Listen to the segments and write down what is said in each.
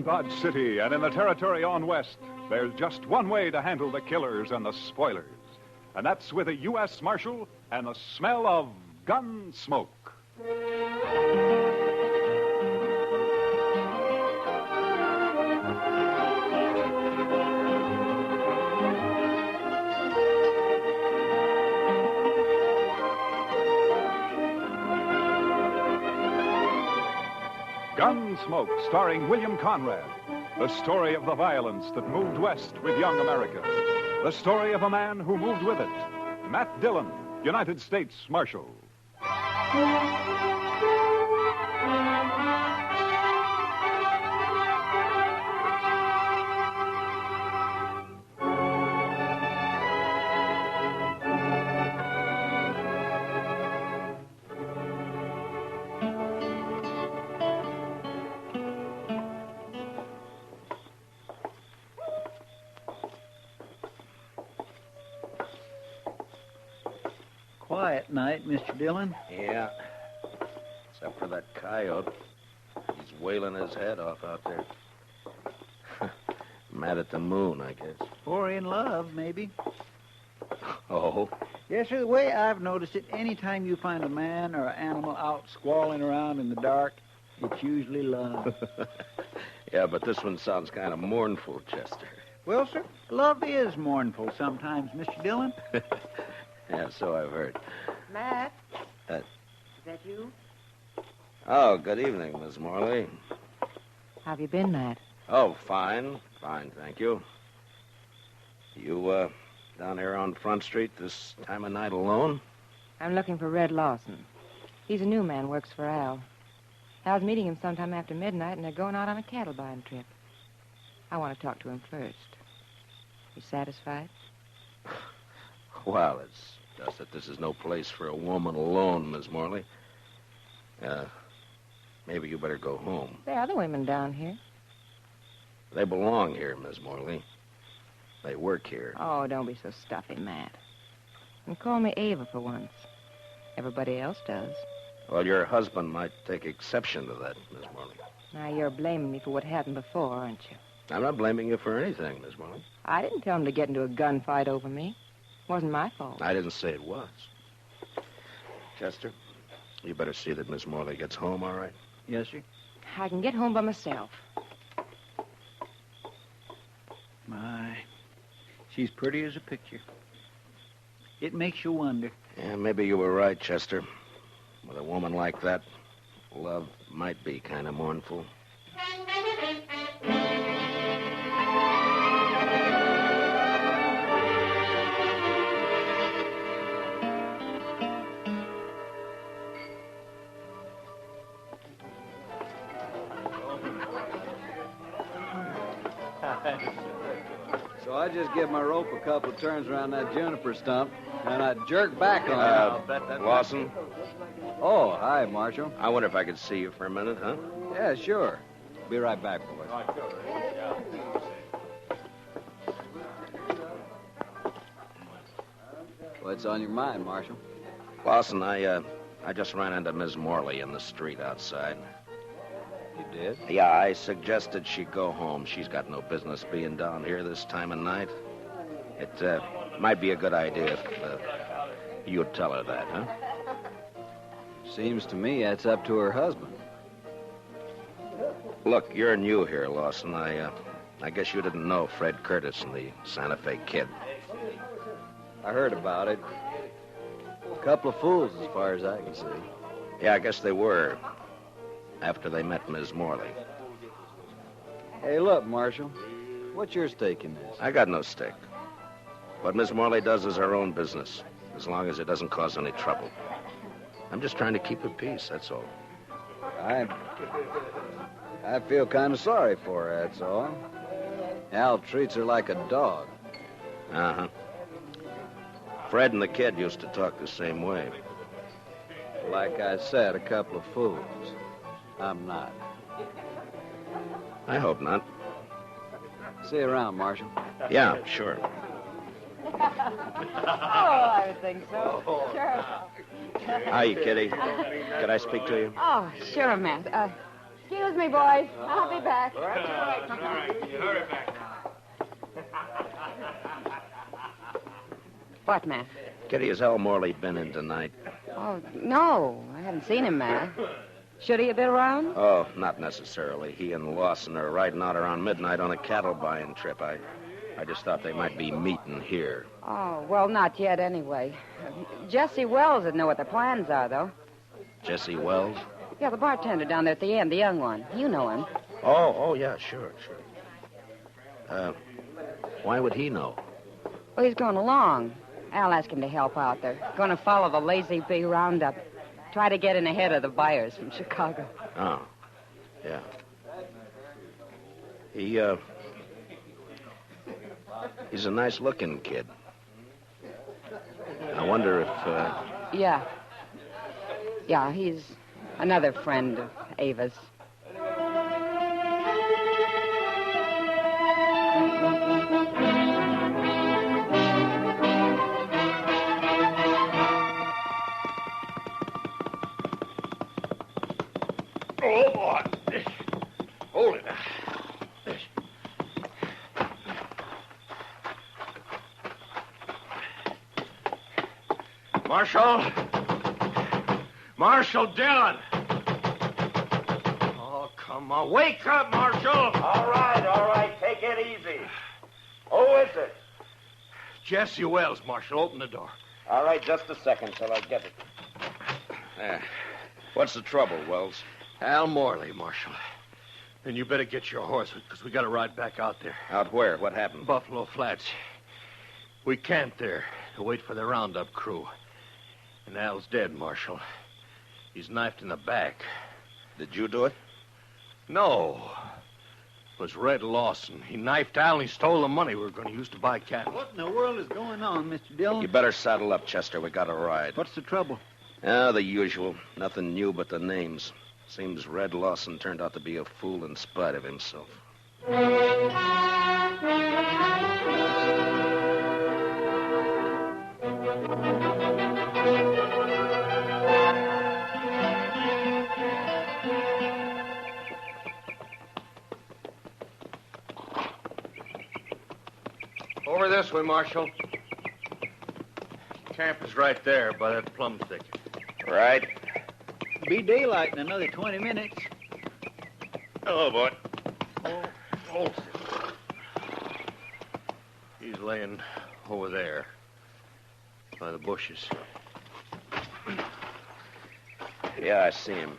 Dodge City and in the territory on west, there's just one way to handle the killers and the spoilers. And that's with a U.S. Marshal and the smell of Gunsmoke. Gunsmoke, starring William Conrad. The story of the violence that moved west with young America. The story of a man who moved with it. Matt Dillon, United States Marshal. Quiet night, Mr. Dillon. Yeah. Except for that coyote. He's wailing his head off out there. Mad at the moon, I guess. Or in love, maybe. Oh? Yes, sir. The way I've noticed it, any time you find a man or an animal out squalling around in the dark, it's usually love. Yeah, but this one sounds kind of mournful, Chester. Well, sir, love is mournful sometimes, Mr. Dillon. Yeah, so I've heard. Matt? Is that you? Oh, good evening, Miss Morley. How have you been, Matt? Oh, fine. Fine, thank you. You, down here on Front Street this time of night alone? I'm looking for Red Lawson. He's a new man, works for Al. Al's meeting him sometime after midnight, and they're going out on a cattle buying trip. I want to talk to him first. You satisfied? Well, it's just that this is no place for a woman alone, Miss Morley. Maybe you better go home. There are other women down here. They belong here, Miss Morley. They work here. Oh, don't be so stuffy, Matt. And call me Ava for once. Everybody else does. Well, your husband might take exception to that, Miss Morley. Now, you're blaming me for what happened before, aren't you? I'm not blaming you for anything, Miss Morley. I didn't tell him to get into a gunfight over me. It wasn't my fault. I didn't say it was. Chester, you better see that Miss Morley gets home, all right? Yes, sir. I can get home by myself. My, she's pretty as a picture. It makes you wonder. Yeah, maybe you were right, Chester. With a woman like that, love might be kind of mournful. So I just give my rope a couple of turns around that juniper stump, and I jerk back on it. Lawson? Oh, hi, Marshal. I wonder if I could see you for a minute, huh? Yeah, sure. Be right back, boys. What's on your mind, Marshal? Lawson, I just ran into Miss Morley in the street outside. You did? Yeah, I suggested she go home. She's got no business being down here this time of night. It might be a good idea if you'd tell her that, huh? Seems to me that's up to her husband. Look, you're new here, Lawson. I guess you didn't know Fred Curtis and the Santa Fe Kid. I heard about it. A couple of fools, as far as I can see. Yeah, I guess they were. After they met Miss Morley. Hey, look, Marshal. What's your stake in this? I got no stake. What Miss Morley does is her own business, as long as it doesn't cause any trouble. I'm just trying to keep the peace, that's all. I feel kind of sorry for her, that's all. Al treats her like a dog. Uh-huh. Fred and the kid used to talk the same way. Like I said, a couple of fools. I'm not. I hope not. See you around, Marshal. Yeah, sure. Oh, I would think so. Sure. Hi, Kitty. Could I speak to you? Oh, sure, Matt. Excuse me, boys. I'll be back. All right. You hurry back now. What, Matt? Kitty, has Al Morley been in tonight? Oh, no. I haven't seen him, Matt. Should he have been around? Oh, not necessarily. He and Lawson are riding out around midnight on a cattle buying trip. I just thought they might be meeting here. Oh, well, not yet anyway. Jesse Wells would know what their plans are, though. Jesse Wells? Yeah, the bartender down there at the end, the young one. You know him. Oh, yeah, sure. Why would he know? Well, he's going along. Al asked him to help out. They're going to follow the Lazy Bee roundup. Try to get in ahead of the buyers from Chicago. Oh, yeah. He's a nice-looking kid. I wonder if, Yeah. Yeah, he's another friend of Ava's. Oh, boy. Hold it. Marshal Dillon. Oh, come on. Wake up, Marshal. All right. Take it easy. Who is it? Jesse Wells, Marshal. Open the door. All right, just a second till I get it. what's the trouble, Wells? Al Morley, Marshal. And you better get your horse, because we got to ride back out there. Out where? What happened? Buffalo Flats. We camped there to wait for the roundup crew. And Al's dead, Marshal. He's knifed in the back. Did you do it? No. It was Red Lawson. He knifed Al and he stole the money we were going to use to buy cattle. What in the world is going on, Mr. Dillon? You better saddle up, Chester. We got to ride. What's the trouble? The usual. Nothing new but the names. Seems Red Lawson turned out to be a fool in spite of himself. Over this way, Marshal. Camp is right there by that plum thicket. Right. Be daylight in another 20 minutes. Hello, boy. Oh. He's laying over there by the bushes. Yeah, I see him.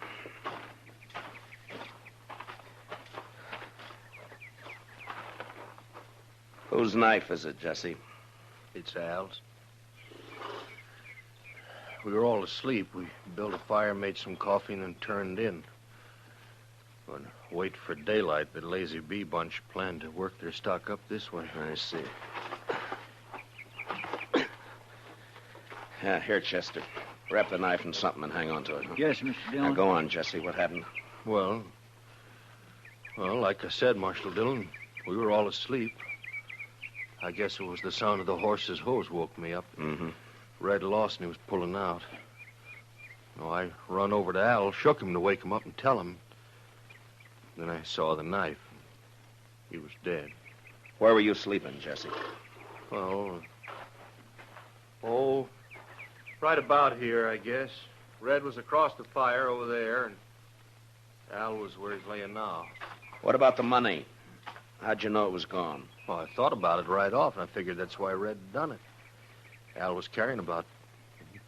Whose knife is it, Jesse? It's Al's. We were all asleep. We built a fire, made some coffee, and then turned in. But wait for daylight, the Lazy Bee bunch planned to work their stock up this way. I see. Yeah, here, Chester. Wrap the knife in something and hang on to it. Huh? Yes, Mr. Dillon. Now, go on, Jesse. What happened? Well, like I said, Marshal Dillon, we were all asleep. I guess it was the sound of the horse's hose woke me up. Mm-hmm. Red Lawson, he was pulling out. I run over to Al, shook him to wake him up and tell him. Then I saw the knife. He was dead. Where were you sleeping, Jesse? Well, right about here, I guess. Red was across the fire over there, and Al was where he's laying now. What about the money? How'd you know it was gone? Well, I thought about it right off, and I figured that's why Red had done it. Al was carrying about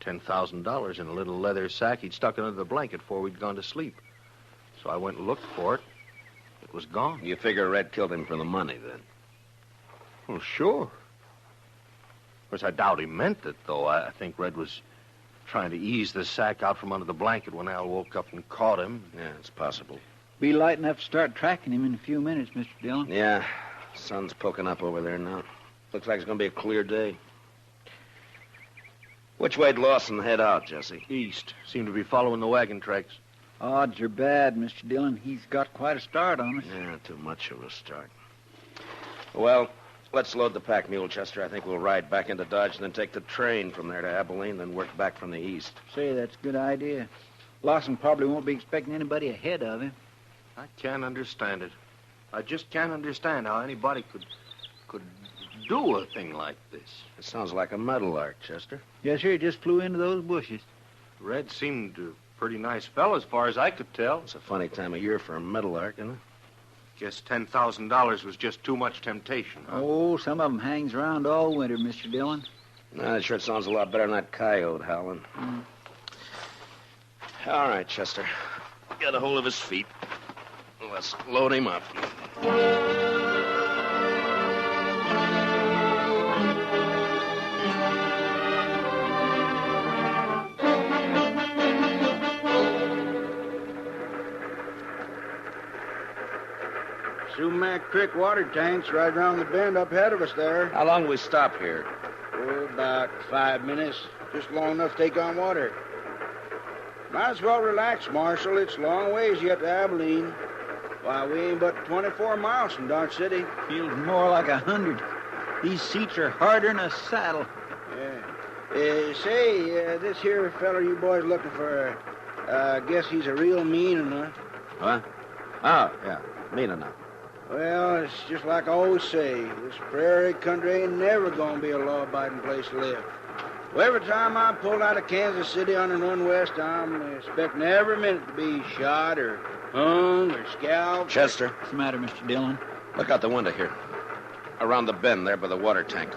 $10,000 in a little leather sack. He'd stuck it under the blanket before we'd gone to sleep. So I went and looked for it. It was gone. You figure Red killed him for the money, then? Well, sure. Of course, I doubt he meant it, though. I think Red was trying to ease the sack out from under the blanket when Al woke up and caught him. Yeah, it's possible. Be light enough to start tracking him in a few minutes, Mr. Dillon. Yeah, sun's poking up over there now. Looks like it's going to be a clear day. Which way'd Lawson head out, Jesse? East. Seemed to be following the wagon tracks. Odds are bad, Mr. Dillon. He's got quite a start on us. Yeah, too much of a start. Well, let's load the pack mule, Chester. I think we'll ride back into Dodge and then take the train from there to Abilene, then work back from the east. Say, that's a good idea. Lawson probably won't be expecting anybody ahead of him. I can't understand it. I just can't understand how anybody could do a thing like this. It sounds like a meadowlark, Chester. Yes, sir. He just flew into those bushes. Red seemed a pretty nice fellow as far as I could tell. It's a funny time of year for a meadowlark, isn't it? Guess $10,000 was just too much temptation, huh? Oh, some of them hangs around all winter, Mr. Dillon. That sure sounds a lot better than that coyote howling. All right, Chester. Get a hold of his feet. Let's load him up. Sumac Creek water tank's right around the bend up ahead of us there. How long we stop here? Oh, about 5 minutes. Just long enough to take on water. Might as well relax, Marshal. It's a long ways yet to Abilene. Why, we ain't but 24 miles from Dodge City. Feels more like 100. These seats are harder than a saddle. Yeah. This here feller you boys looking for, I guess he's a real mean enough. What? Oh, yeah. Mean enough. Well, it's just like I always say. This prairie country ain't never gonna be a law-abiding place to live. Well, every time I pull out of Kansas City on and run west, I'm expecting every minute to be shot or hung or scalped. Chester, What's the matter, Mr. Dillon? look out the window here. Around the bend there by the water tank.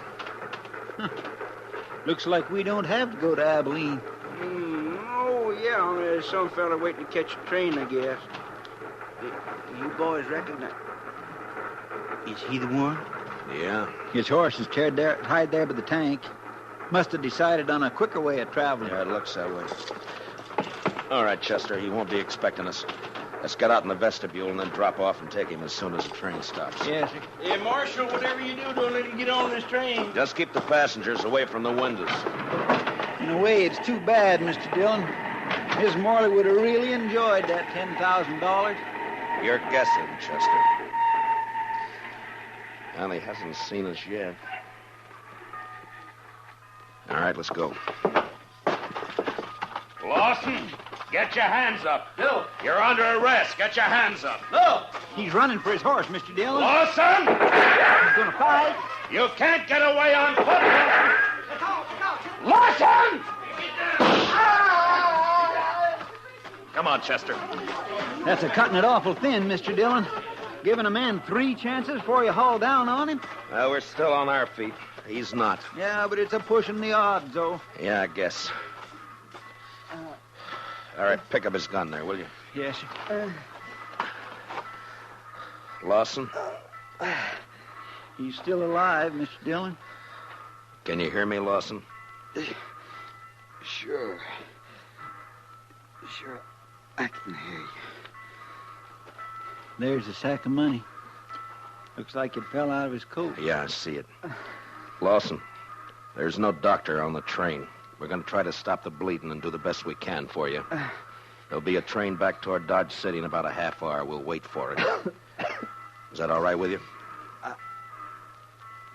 Looks like we don't have to go to Abilene. Oh, yeah, there's some fella waiting to catch a train, I guess. You boys recognize... Is he the one? Yeah. His horse is tied there by the tank. Must have decided on a quicker way of traveling. Yeah, it looks that way. All right, Chester, he won't be expecting us. Let's get out in the vestibule and then drop off and take him as soon as the train stops. Yes, sir. Hey, Marshal, whatever you do, don't let him get on this train. Just keep the passengers away from the windows. In a way, it's too bad, Mr. Dillon. Miss Morley would have really enjoyed that $10,000. You're guessing, Chester. And he hasn't seen us yet. All right, let's go. Lawson, get your hands up. Bill. You're under arrest. Get your hands up. Look! He's running for his horse, Mr. Dillon. Lawson! He's gonna fight. You can't get away on foot. Lawson! Come on, Chester. That's a cutting it awful thin, Mr. Dillon. Giving a man 3 chances before you haul down on him. Well, we're still on our feet. He's not. Yeah, but it's a pushing the odds, though. Yeah, I guess. All right, pick up his gun there, will you? Yes, sir. Lawson, He's still alive, Mr. Dillon. can you hear me, Lawson? Sure. Sure, I can hear you. There's a sack of money. Looks like it fell out of his coat. Yeah, I see it. Lawson, there's no doctor on the train. We're going to try to stop the bleeding and do the best we can for you. There'll be a train back toward Dodge City in about a half hour. We'll wait for it. Is that all right with you?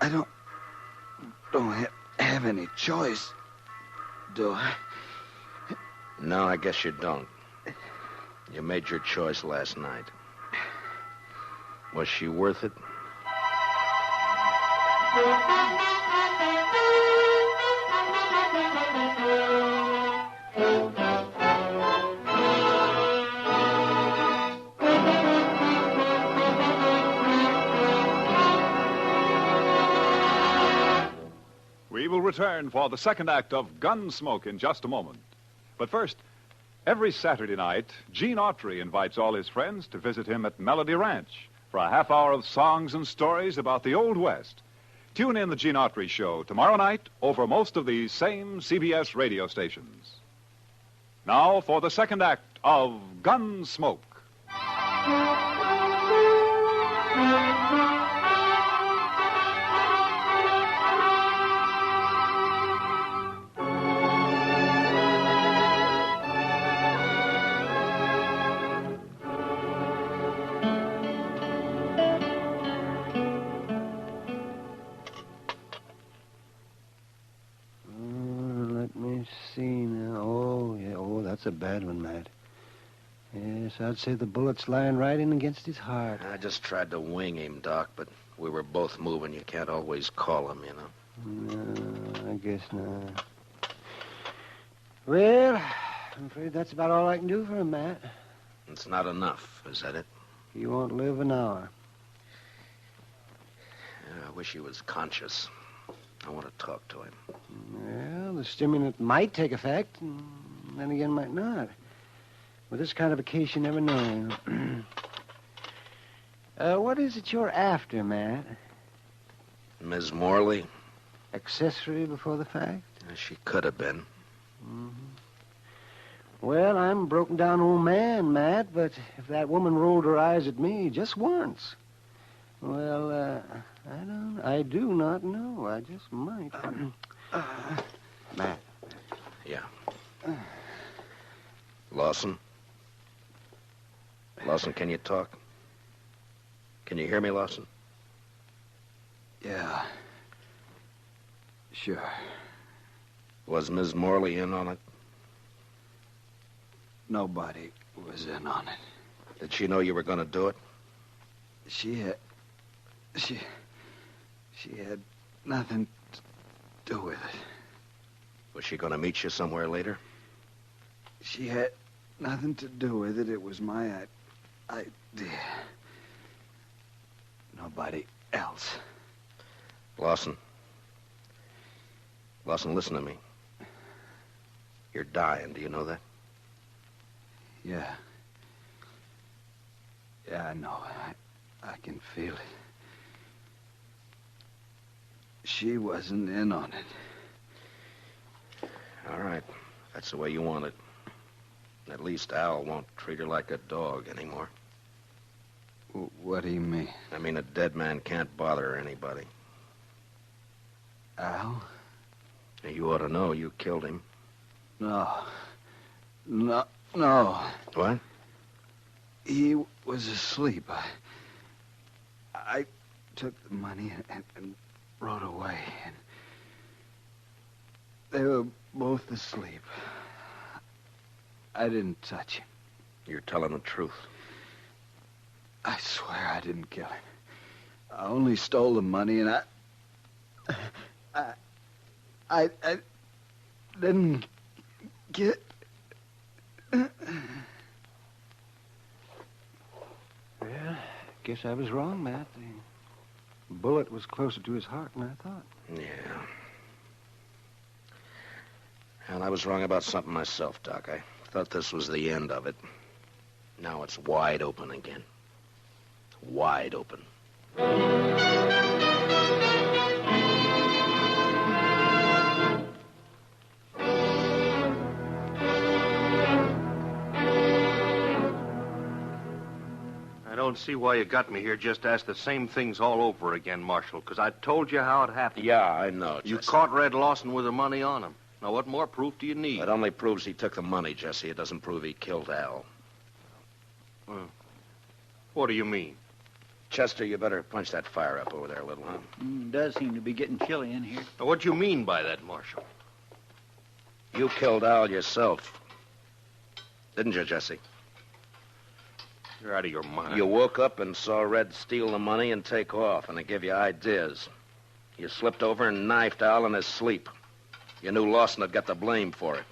I don't have any choice, do I? No, I guess you don't. You made your choice last night. Was she worth it? We will return for the second act of Gunsmoke in just a moment. But first, every Saturday night, Gene Autry invites all his friends to visit him at Melody Ranch for a half hour of songs and stories about the Old West. Tune in the Gene Autry Show tomorrow night over most of these same CBS radio stations. Now for the second act of Gunsmoke. Let me see now. Oh, yeah. Oh, that's a bad one, Matt. Yes, I'd say the bullet's lying right in against his heart. I just tried to wing him, Doc, but we were both moving. You can't always call him, you know. No, I guess not. Well, I'm afraid that's about all I can do for him, Matt. It's not enough, is that it? He won't live an hour. Yeah, I wish he was conscious. I want to talk to him. Well, the stimulant might take effect, and then again might not. With this kind of a case, you never know. What is it you're after, Matt? Ms. Morley? Accessory before the fact? She could have been. Mm-hmm. Well, I'm a broken down old man, Matt, but if that woman rolled her eyes at me just once, well, I do not know. I just might. Matt. Yeah. Lawson? Lawson, can you talk? Can you hear me, Lawson? Yeah. Sure. Was Ms. Morley in on it? Nobody was in on it. Did she know you were going to do it? She had nothing to do with it. Was she going to meet you somewhere later? She had nothing to do with it. It was my idea. Nobody else. Lawson. Lawson, listen to me. You're dying. Do you know that? Yeah. Yeah, I know. I can feel it. She wasn't in on it. All right. That's the way you want it. At least Al won't treat her like a dog anymore. What do you mean? I mean, a dead man can't bother anybody. Al? You ought to know you killed him. No. No. What? He was asleep. I took the money and rode away. And they were both asleep. I didn't touch him. You're telling the truth. I swear I didn't kill him. I only stole the money, and I didn't get... Well, guess I was wrong, Matt. The bullet was closer to his heart than I thought. Yeah. And I was wrong about something myself, Doc. I thought this was the end of it. Now it's wide open again. Wide open. I don't see why you got me here just to ask the same things all over again, Marshal, because I told you how it happened. Yeah, I know, You Jesse. caught Red Lawson with the money on him. Now, what more proof do you need? It only proves he took the money, Jesse. It doesn't prove he killed Al. What do you mean? Chester, you better punch that fire up over there a little, huh? Does seem to be getting chilly in here. Now, what do you mean by that, Marshal? You killed Al yourself. Didn't you, Jesse? You're out of your mind. You woke up and saw Red steal the money and take off, and it gave you ideas. You slipped over and knifed Al in his sleep. You knew Lawson had got the blame for it.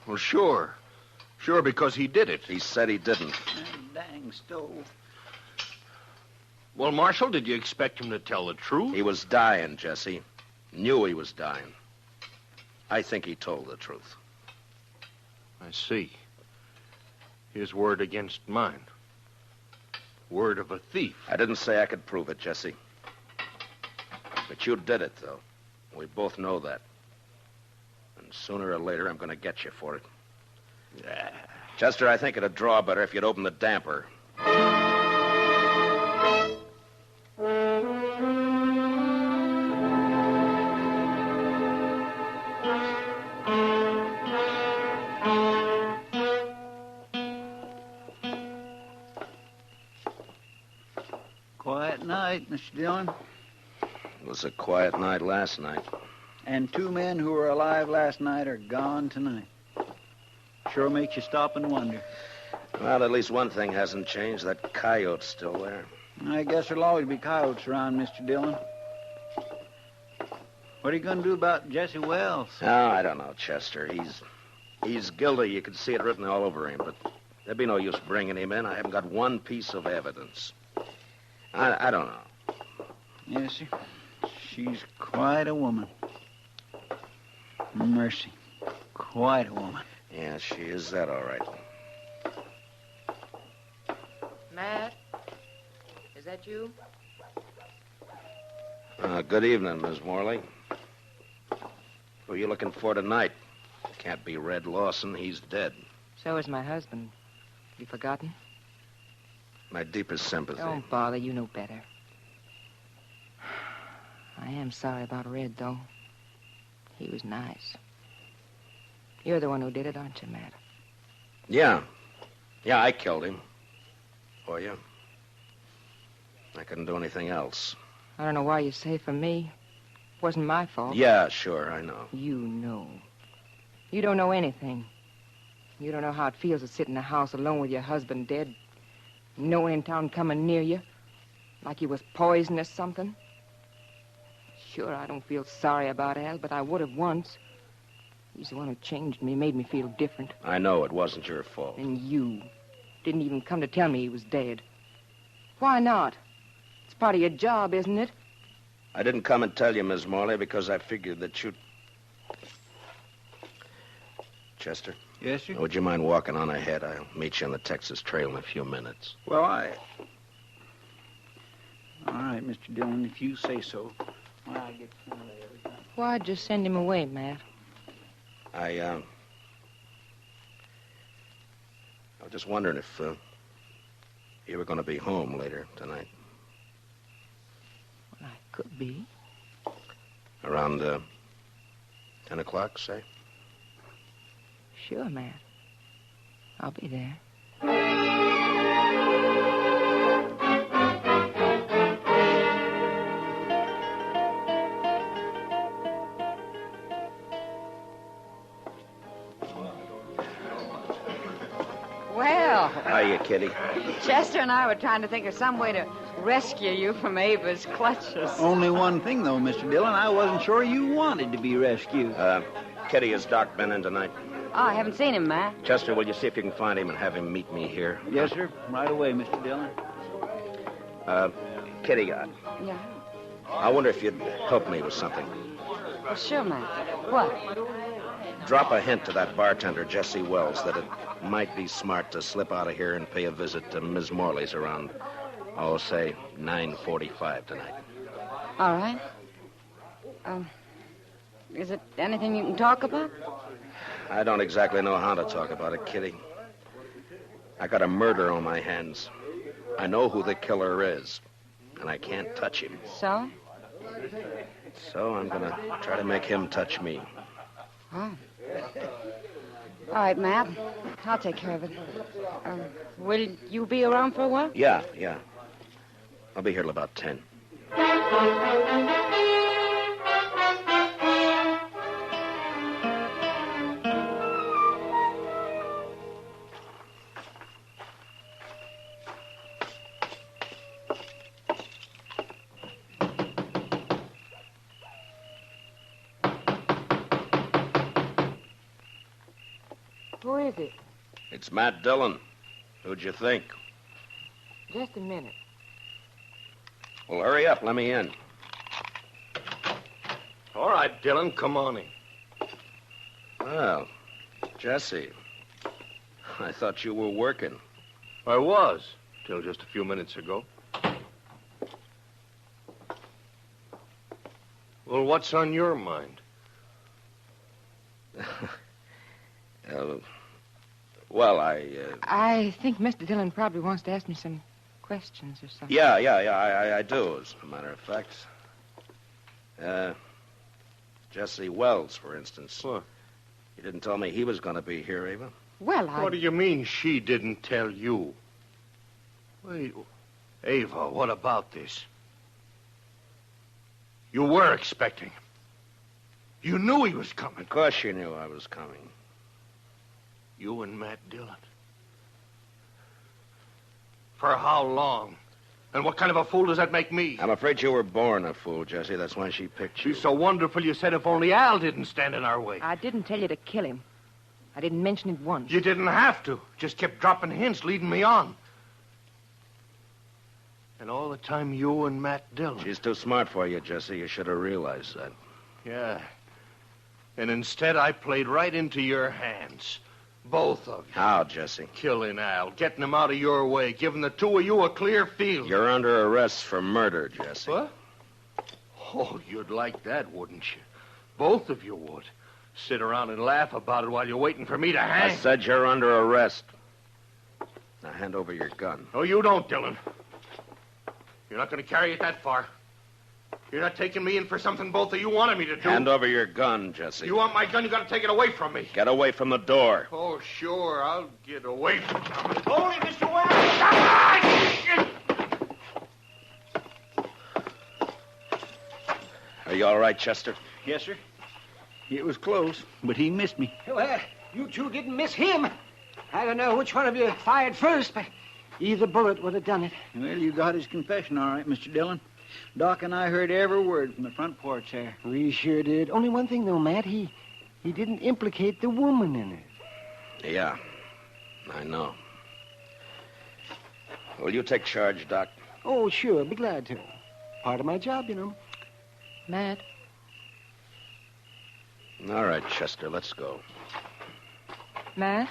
Well, sure. Sure, because he did it. He said he didn't. Dang stove. Well, Marshal, did you expect him to tell the truth? He was dying, Jesse. Knew he was dying. I think he told the truth. I see. His word against mine. Word of a thief. I didn't say I could prove it, Jesse. But you did it, though. We both know that. And sooner or later, I'm going to get you for it. Yeah. Chester, I think it'd draw better if you'd open the damper. Quiet night, Mr. Dillon. It was a quiet night last night. And 2 men who were alive last night are gone tonight. Sure makes you stop and wonder. Well, at least one thing hasn't changed. That coyote's still there. I guess there'll always be coyotes around, Mr. Dillon. What are you going to do about Jesse Wells? Oh, I don't know, Chester. He's guilty. You can see it written all over him, but there'd be no use bringing him in. I haven't got one piece of evidence. I don't know. Yes, sir. She's quite a woman. Mercy. Quite a woman. Yeah, she is that, all right. Matt? Is that you? Good evening, Miss Morley. Who are you looking for tonight? Can't be Red Lawson. He's dead. So is my husband. Have you forgotten? My deepest sympathy. Don't bother. You know better. I am sorry about Red, though. He was nice. You're the one who did it, aren't you, Matt? Yeah. Yeah, I killed him. For you. I couldn't do anything else. I don't know why you say for me. It wasn't my fault. Yeah, sure, I know. You know. You don't know anything. You don't know how it feels to sit in a house alone with your husband dead. No one in town coming near you. Like he was poisoned or something. Sure, I don't feel sorry about Al, but I would have once. He's the one who changed me, made me feel different. I know it wasn't your fault. And you didn't even come to tell me he was dead. Why not? It's part of your job, isn't it? I didn't come and tell you, Miss Morley, because I figured that you'd... Chester? Yes, sir? Would you mind walking on ahead? I'll meet you on the Texas Trail in a few minutes. Well, All right, Mr. Dillon, if you say so. Well, I get some of that every time. Why just send him away, Matt? I was just wondering if you were going to be home later tonight. Well, I could be. Around 10 o'clock, say? Sure, Matt. I'll be there. Well, Hiya, Kitty. Chester and I were trying to think of some way to rescue you from Ava's clutches. Only one thing, though, Mr. Dillon. I wasn't sure you wanted to be rescued. Kitty, has Doc been in tonight? Oh, I haven't seen him, Matt. Chester, will you see if you can find him and have him meet me here? Yes, sir. Right away, Mr. Dillon. Kitty, Yeah. I wonder if you'd help me with something. Well, sure, Matt. What? Drop a hint to that bartender, Jesse Wells, that it might be smart to slip out of here and pay a visit to Miss Morley's around, say, 9:45 tonight. All right. Is it anything you can talk about? I don't exactly know how to talk about it, Kitty. I got a murder on my hands. I know who the killer is, and I can't touch him. So? So I'm going to try to make him touch me. Oh. All right, Matt. I'll take care of it. Will you be around for a while? Yeah. I'll be here till about 10. Who is it? It's Matt Dillon. Who'd you think? Just a minute. Well, hurry up. Let me in. All right, Dillon, come on in. Well, Jesse, I thought you were working. I was, till just a few minutes ago. Well, what's on your mind? I think Mr. Dillon probably wants to ask me some questions or something. Yeah, I do, as a matter of fact. Jesse Wells, for instance. What? You didn't tell me he was going to be here, Ava. Well, What do you mean she didn't tell you? Wait, Ava, what about this? You were expecting him. You knew he was coming. Of course you knew I was coming. You and Matt Dillon. For how long? And what kind of a fool does that make me? I'm afraid you were born a fool, Jesse. That's why she picked you. She's so wonderful you said if only Al didn't stand in our way. I didn't tell you to kill him. I didn't mention it once. You didn't have to. Just kept dropping hints, leading me on. And all the time you and Matt Dillon. She's too smart for you, Jesse. You should have realized that. Yeah. And instead I played right into your hands. Both of you. How, Jesse? Killing Al, getting him out of your way, giving the two of you a clear field. You're under arrest for murder, Jesse. What? Oh, you'd like that, wouldn't you? Both of you would. Sit around and laugh about it while you're waiting for me to hang. I said you're under arrest. Now hand over your gun. No, you don't, Dillon. You're not going to carry it that far. You're not taking me in for something both of you wanted me to do. Hand over your gun, Jesse. You want my gun, you got to take it away from me. Get away from the door. Oh, sure, I'll get away from you. Hold it, Mr. Wells! Are you all right, Chester? Yes, sir. It was close, but he missed me. Well, you two didn't miss him. I don't know which one of you fired first, but either bullet would have done it. Well, you got his confession all right, Mr. Dillon. Doc and I heard every word from the front porch there. We sure did. Only one thing, though, Matt. He didn't implicate the woman in it. Yeah, I know. Will you take charge, Doc? Oh, sure. Be glad to. Part of my job, you know. Matt, All right, Chester, let's go. Matt?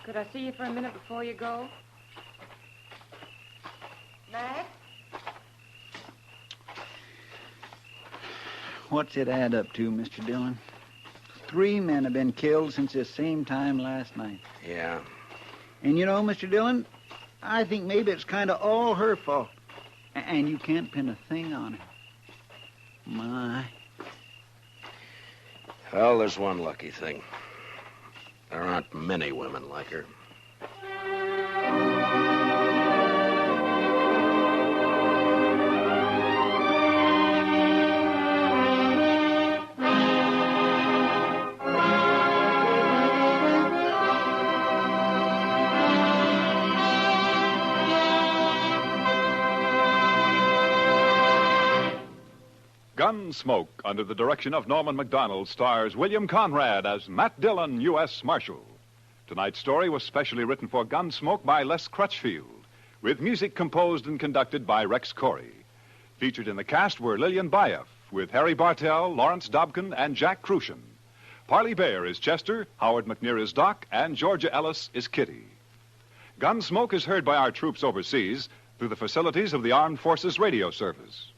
Could I see you for a minute before you go? Matt? What's it add up to, Mr. Dillon? 3 men have been killed since this same time last night. Yeah. And you know, Mr. Dillon, I think maybe it's kind of all her fault. And you can't pin a thing on her. My. Well, there's one lucky thing. There aren't many women like her. Gunsmoke, under the direction of Norman MacDonald, stars William Conrad as Matt Dillon, U.S. Marshal. Tonight's story was specially written for Gunsmoke by Les Crutchfield, with music composed and conducted by Rex Corey. Featured in the cast were Lillian Bayef, with Harry Bartell, Lawrence Dobkin, and Jack Crucian. Parley Bayer is Chester, Howard McNear is Doc, and Georgia Ellis is Kitty. Gunsmoke is heard by our troops overseas through the facilities of the Armed Forces Radio Service.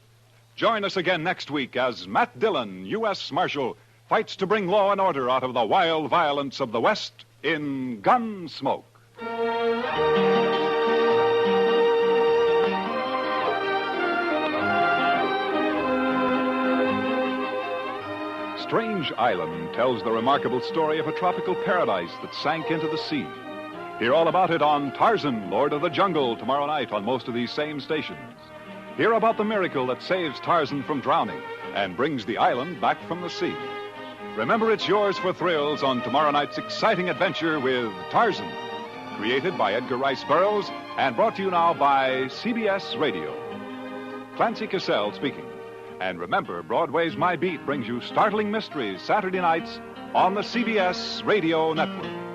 Join us again next week as Matt Dillon, U.S. Marshal, fights to bring law and order out of the wild violence of the West in Gunsmoke. Strange Island tells the remarkable story of a tropical paradise that sank into the sea. Hear all about it on Tarzan, Lord of the Jungle, tomorrow night on most of these same stations. Hear about the miracle that saves Tarzan from drowning and brings the island back from the sea. Remember, it's yours for thrills on tomorrow night's exciting adventure with Tarzan, created by Edgar Rice Burroughs and brought to you now by CBS Radio. Clancy Cassell speaking. And remember, Broadway's My Beat brings you startling mysteries Saturday nights on the CBS Radio Network.